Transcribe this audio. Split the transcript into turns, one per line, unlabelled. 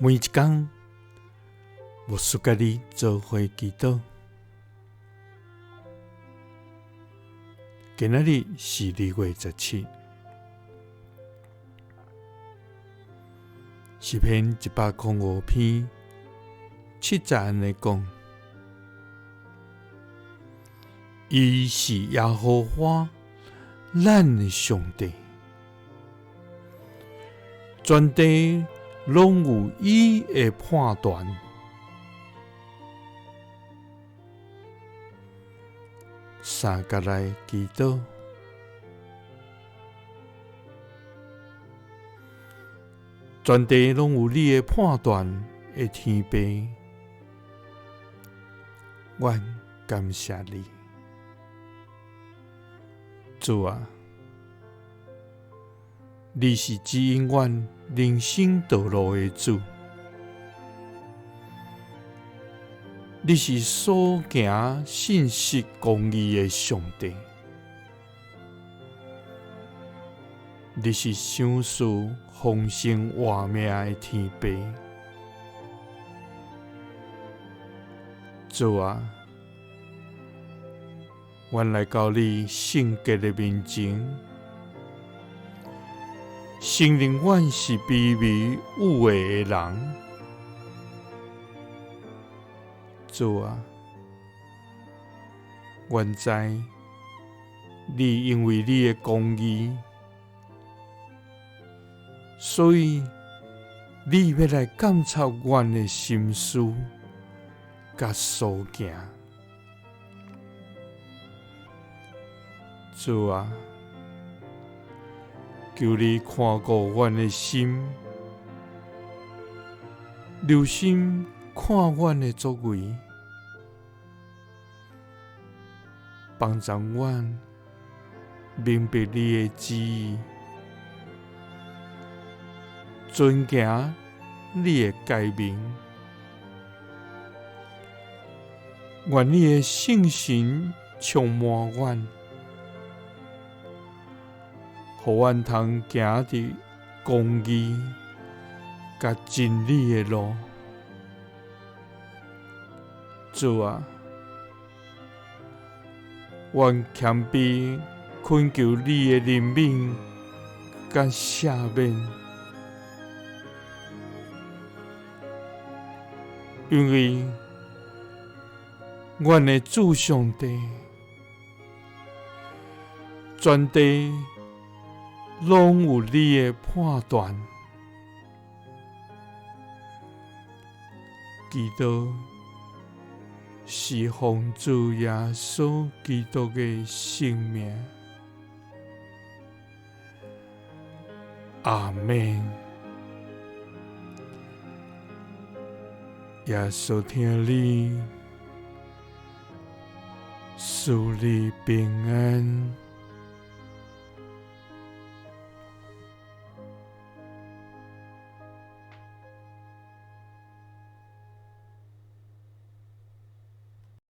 每一天，牧师甲你做伙祈祷。今仔日是2月17，诗篇105篇7节安尼讲：伊是耶和华，咱的上帝，全地拢有伊的判断。三角来祈祷，全地拢有你的判断的天父，阮感谢你，主啊，你是指引阮人生道路的主，你是所行信实公义的上帝，你是赏赐丰盛活命的天父。主啊，阮来到你圣洁的面前，承认阮是卑微有为的人。主啊，阮知你因为你的公义，所以你要来监察阮的心思甲所行。主啊，求你看顾阮的心，留心看阮的作为，帮助阮明白你的旨意，遵行你的诫命。愿你的圣神充满阮，互阮通行伫公义甲真理的路。主啊，阮谦卑恳求你的怜悯甲赦免，因为阮的主上帝，全地拢有你的判断。祈祷是奉主耶稣基督的圣名，阿们。耶稣听你，赐你平安。